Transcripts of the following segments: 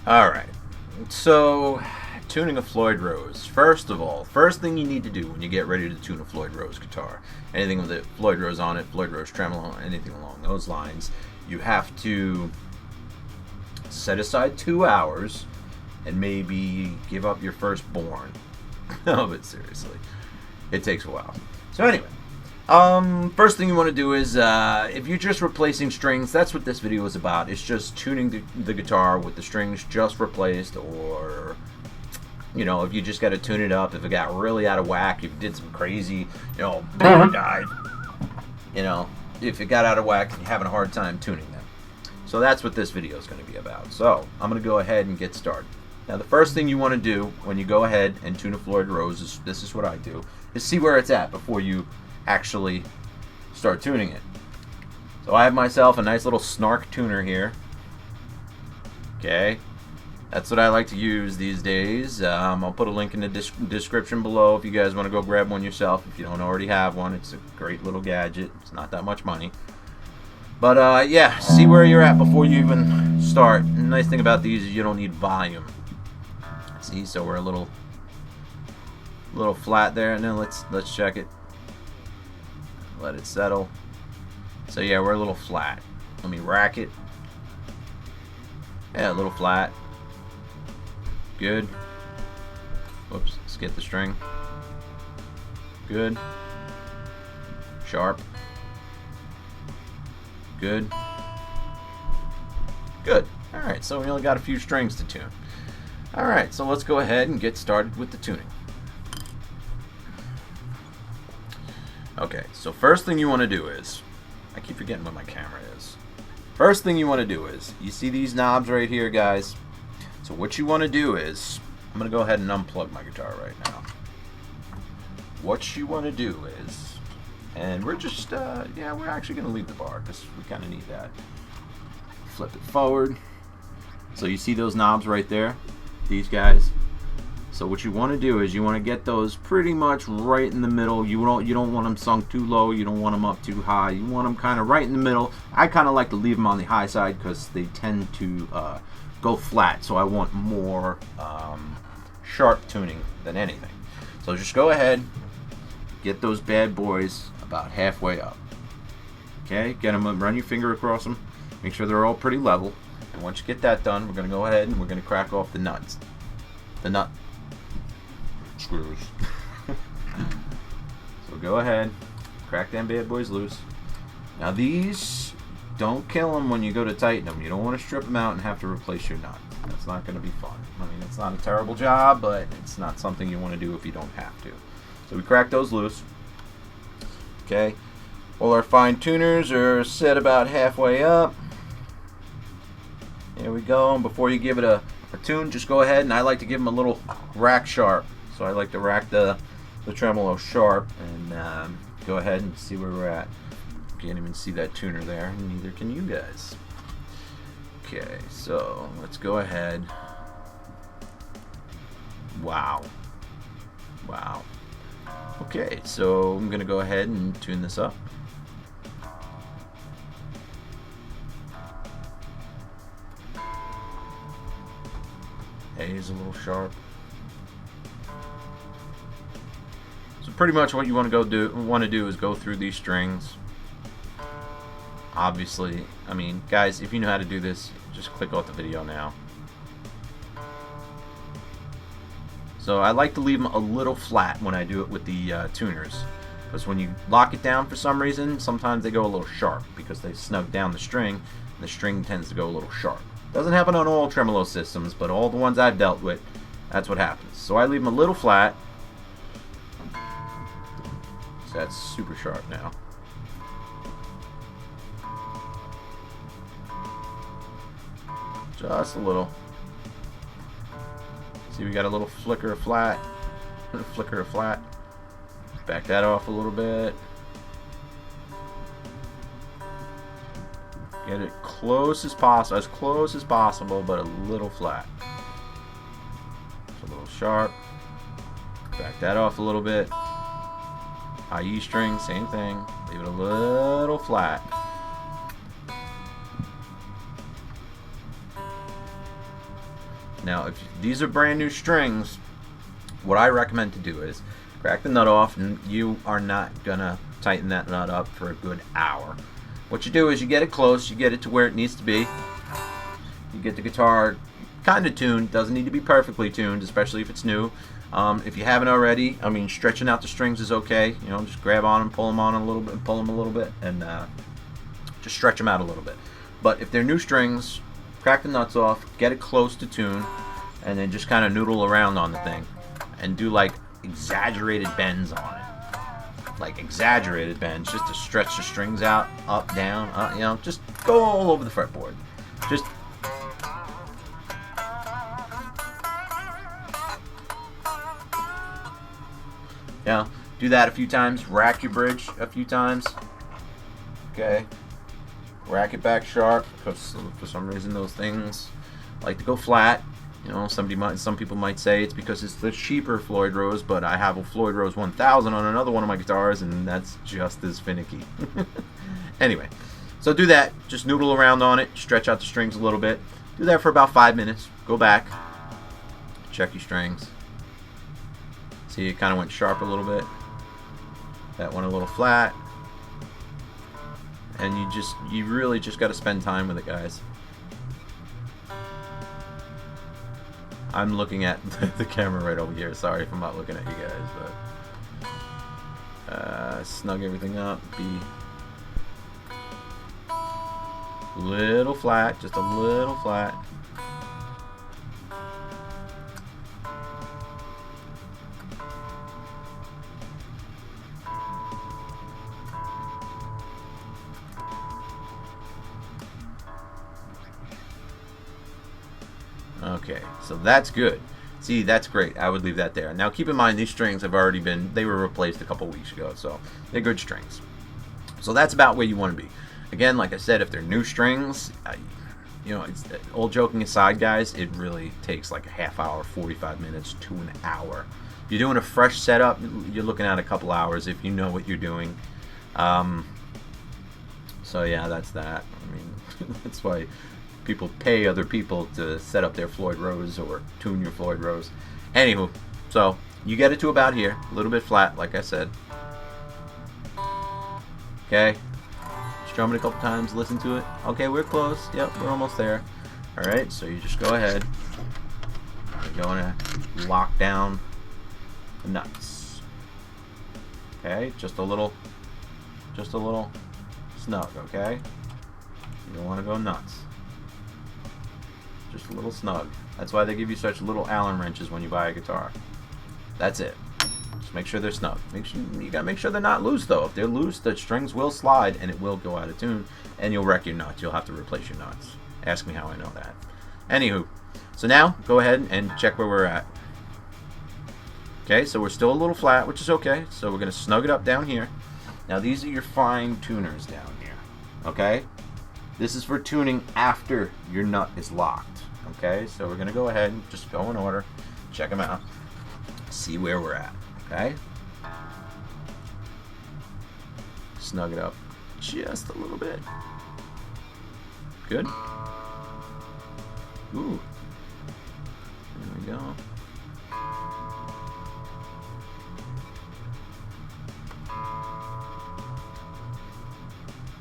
Alright, so tuning a Floyd Rose. First of all, first thing you need to do when you get ready to tune a Floyd Rose guitar, anything with a Floyd Rose on it, Floyd Rose Tremolo, anything along those lines, you have to set aside 2 hours and maybe give up your firstborn. No, but seriously, it takes a while. So anyway, first thing you want to do is, if you're just replacing strings, that's what this video is about. It's just tuning the guitar with the strings just replaced, or, you know, if you just got to tune it up, if it got really out of whack, if you did some crazy, you know, died, you know, if it got out of whack and you're having a hard time tuning them. So that's what this video is going to be about. So I'm going to go ahead and get started. Now the first thing you want to do when you go ahead and tune a Floyd Rose, this is what I do, is see where it's at before you actually start tuning it. So I have myself a nice little snark tuner here. Okay, that's what I like to use these days. I'll put a link in the description below if you guys want to go grab one yourself. If you don't already have one, it's a great little gadget. It's not that much money. But yeah, see where you're at before you even start. And the nice thing about these is you don't need volume. See, so we're a little flat there. And then let's check it. Let it settle. So yeah, we're a little flat. Let me rack it. Yeah, a little flat. Good. Whoops, let's get the string. Good. Sharp. Good. Good. Alright, so we only got a few strings to tune. Alright, so let's go ahead and get started with the tuning. Okay, so first thing you want to do is, I keep forgetting what my camera is. First thing you want to do is, you see these knobs right here, guys? So what you want to do is, I'm going to go ahead and unplug my guitar right now. What you want to do is, and we're just, yeah, we're actually going to leave the bar because we kind of need that. Flip it forward. So you see those knobs right there? These guys. So what you want to do is you want to get those pretty much right in the middle. You don't want them sunk too low. You don't want them up too high. You want them kind of right in the middle. I kind of like to leave them on the high side because they tend to go flat. So I want more sharp tuning than anything. So just go ahead, get those bad boys about halfway up. Okay, get them, run your finger across them. Make sure they're all pretty level. And once you get that done, we're going to go ahead and we're going to crack off the nuts. The nut screws. So go ahead, crack them bad boys loose. Now these, don't kill them when you go to tighten them. You don't want to strip them out and have to replace your nut. That's not going to be fun. I mean, it's not a terrible job, but it's not something you want to do if you don't have to. So we crack those loose. Okay. Well, our fine tuners are set about halfway up. Here we go. And before you give it a tune, just go ahead, and I like to give them a little rack sharp. So I like to rack the tremolo sharp and go ahead and see where we're at. Can't even see that tuner there, and neither can you guys. Okay, so let's go ahead. Wow. Wow. Okay, so I'm gonna go ahead and tune this up. A is a little sharp. So pretty much what you want to do is go through these strings. Obviously, I mean, guys, if you know how to do this, just click off the video now. So I like to leave them a little flat when I do it with the tuners, because when you lock it down for some reason, sometimes they go a little sharp because they snug down the string, and the string tends to go a little sharp. Doesn't happen on all tremolo systems, but all the ones I've dealt with, that's what happens. So I leave them a little flat. So that's super sharp now. Just a little. See, we got a little flicker of flat. Flicker of flat. Back that off a little bit. Get it close as possible, but a little flat. Just a little sharp. Back that off a little bit. High E string, same thing. Leave it a little flat. Now, if these are brand new strings, what I recommend to do is crack the nut off, and you are not gonna tighten that nut up for a good hour. What you do is you get it close, you get it to where it needs to be. You get the guitar kind of tuned. Doesn't need to be perfectly tuned, especially if it's new. If you haven't already, I mean, stretching out the strings is okay. You know, just grab on them, pull them on a little bit, pull them a little bit, and just stretch them out a little bit. But if they're new strings, crack the nuts off, get it close to tune, and then just kind of noodle around on the thing, and do like exaggerated bends on it, like exaggerated bends, just to stretch the strings out, up, down, you know, just go all over the fretboard. Just do that a few times. Rack your bridge a few times. Okay. Rack it back sharp, because for some reason those things like to go flat. You know, some people might say it's because it's the cheaper Floyd Rose, but I have a Floyd Rose 1000 on another one of my guitars, and that's just as finicky. Anyway, so do that. Just noodle around on it. Stretch out the strings a little bit. Do that for about 5 minutes. Go back. Check your strings. See, it kind of went sharp a little bit. That went a little flat. And you really just got to spend time with it, guys. I'm looking at the camera right over here. Sorry if I'm not looking at you guys, but snug everything up. Be little flat, just a little flat. Okay, so that's good. See, that's great. I would leave that there. Now keep in mind, these strings have already they were replaced a couple weeks ago, so they're good strings. So that's about where you want to be. Again, like I said, if they're new strings, you know, it's, all joking aside, guys, it really takes like a half hour, 45 minutes to an hour. If you're doing a fresh setup, you're looking at a couple hours if you know what you're doing. So yeah, that's that. I mean, that's why people pay other people to set up their Floyd Rose or tune your Floyd Rose. Anywho, so you get it to about here, a little bit flat, like I said. Okay, strum it a couple times, listen to it. Okay, we're close. Yep, we're almost there. All right, so you just go ahead. You're going to lock down the nuts. Okay, just a little snug. Okay, you don't want to go nuts. Just a little snug. That's why they give you such little Allen wrenches when you buy a guitar. That's it. Just make sure they're snug. You gotta make sure they're not loose though. If they're loose, the strings will slide and it will go out of tune, and you'll wreck your nuts. You'll have to replace your nuts. Ask me how I know that. Anywho, so now go ahead and check where we're at. Okay, so we're still a little flat, which is okay. So we're gonna snug it up down here. Now these are your fine tuners down here. Okay? This is for tuning after your nut is locked. Okay, so we're gonna go ahead and just go in order, check them out, see where we're at. Okay, snug it up just a little bit. Good. Ooh, there we go.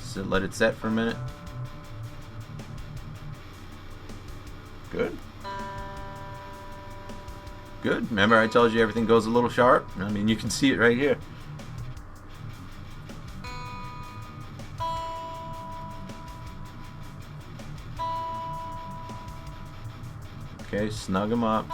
So let it set for a minute. Good. Good. Remember I told you everything goes a little sharp? I mean, you can see it right here. Okay, snug them up.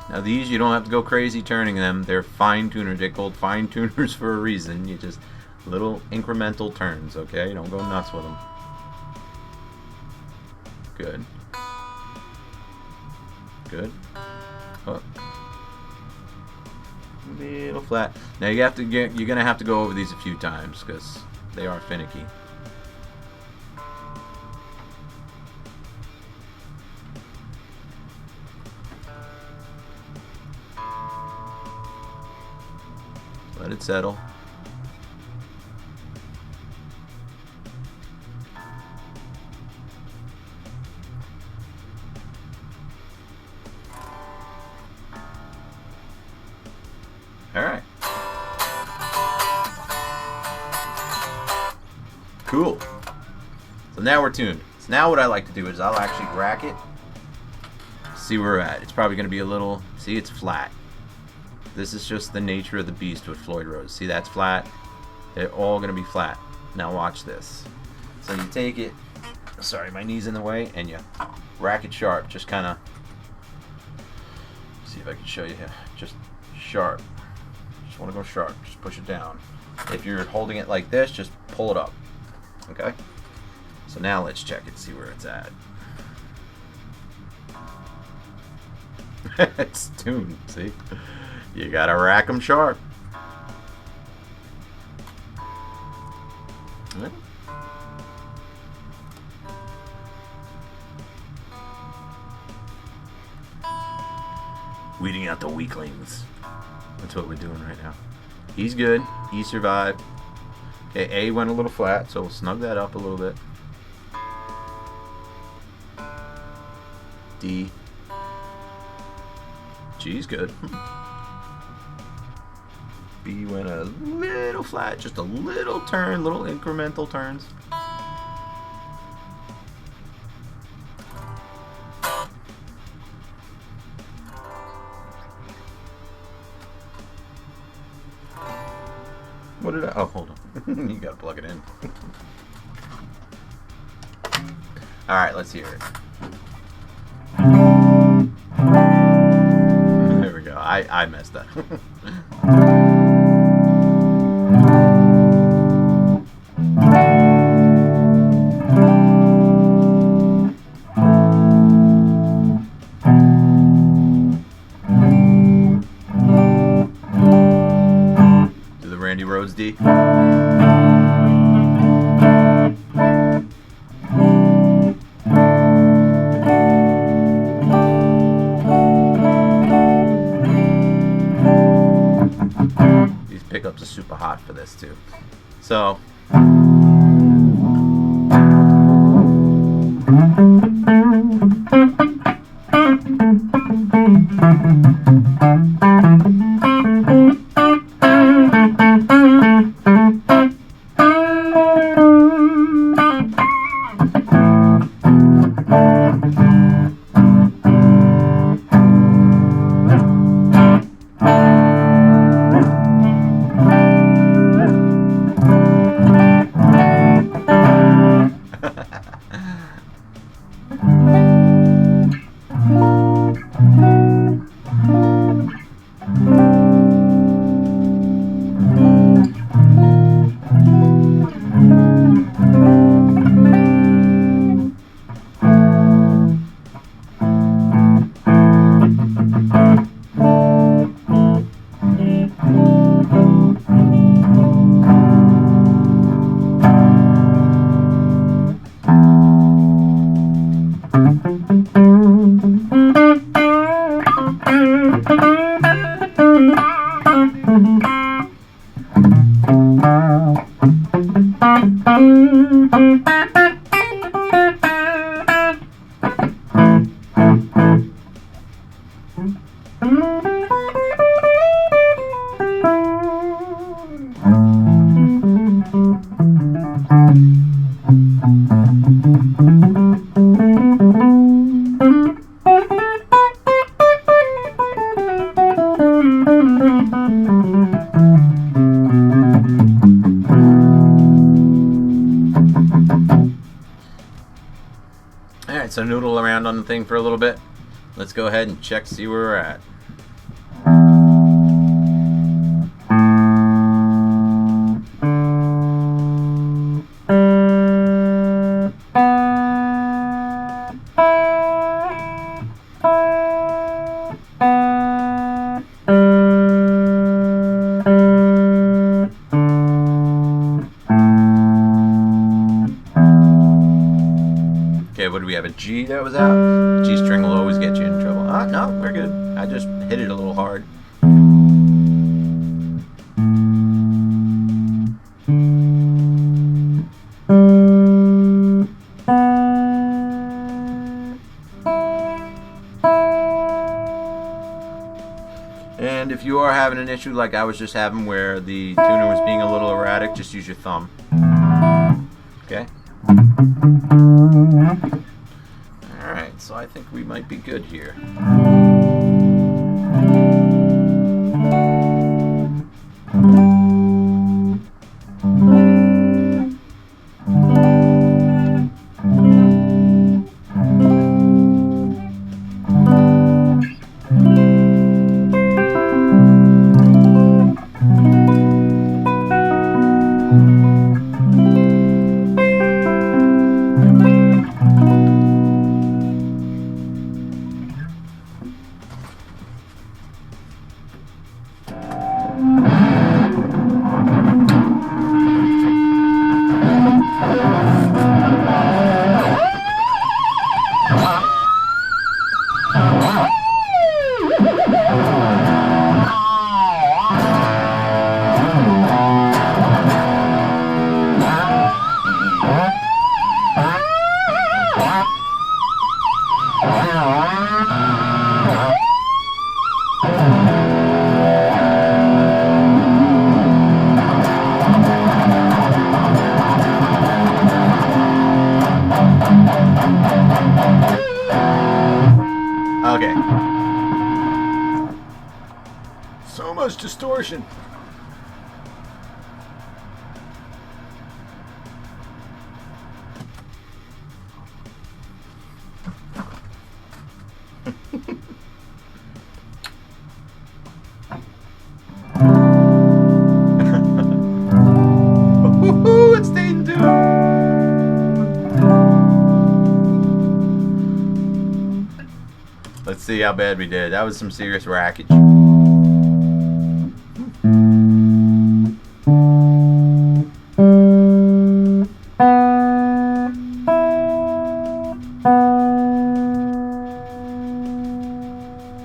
Now these, you don't have to go crazy turning them. They're fine tuners. They're called fine tuners for a reason. You just little incremental turns, okay? Don't go nuts with them. Good. Good. Up. Little flat. Now you're gonna have to go over these a few times because they are finicky. Let it settle. Cool. So now we're tuned. So now what I like to do is I'll actually rack it, see where we're at. It's probably going to be a little, see, it's flat. This is just the nature of the beast with Floyd Rose. See, that's flat. They're all going to be flat. Now watch this. So you take it, sorry, my knee's in the way, and you rack it sharp. Just kind of, see if I can show you here. Just sharp. Just want to go sharp. Just push it down. If you're holding it like this, just pull it up. Okay? So now let's check it, see where it's at. It's tuned, see? You gotta rack them sharp. Right. Weeding out the weaklings. That's what we're doing right now. He's good. He survived. Okay, A went a little flat, so we'll snug that up a little bit. D. G's good. B went a little flat, just a little turn, little incremental turns. What did I? Oh, hold on. You gotta plug it in. All right, let's hear it. There we go. I messed up. Do the Randy Rhoads D. These pickups are super hot for this too. So alright, so noodle around on the thing for a little bit. Let's go ahead and check, see where we're at. Okay, what do we have? A G that was out? G string will always get you in trouble. No, we're good. I just hit it a little hard. And if you are having an issue like I was just having where the tuner was being a little erratic, just use your thumb. Okay. Alright, so I think we might be good here. Okay. So much distortion. It's Dayton too. Let's see how bad we did. That was some serious wreckage.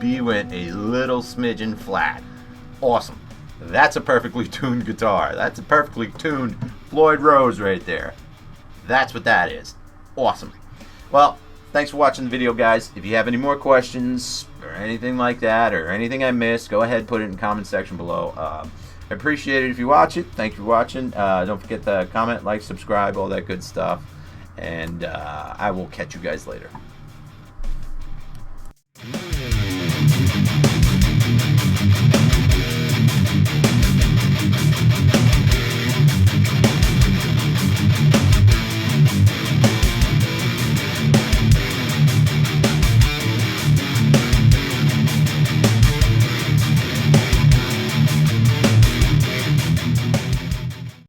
B went a little smidgen flat. Awesome. That's a perfectly tuned guitar. That's a perfectly tuned Floyd Rose right there. That's what that is. Awesome. Well, thanks for watching the video, guys. If you have any more questions or anything like that, or anything I missed, go ahead and put it in the comment section below. I appreciate it if you watch it. Thank you for watching. Don't forget to comment, like, subscribe, all that good stuff. And I will catch you guys later.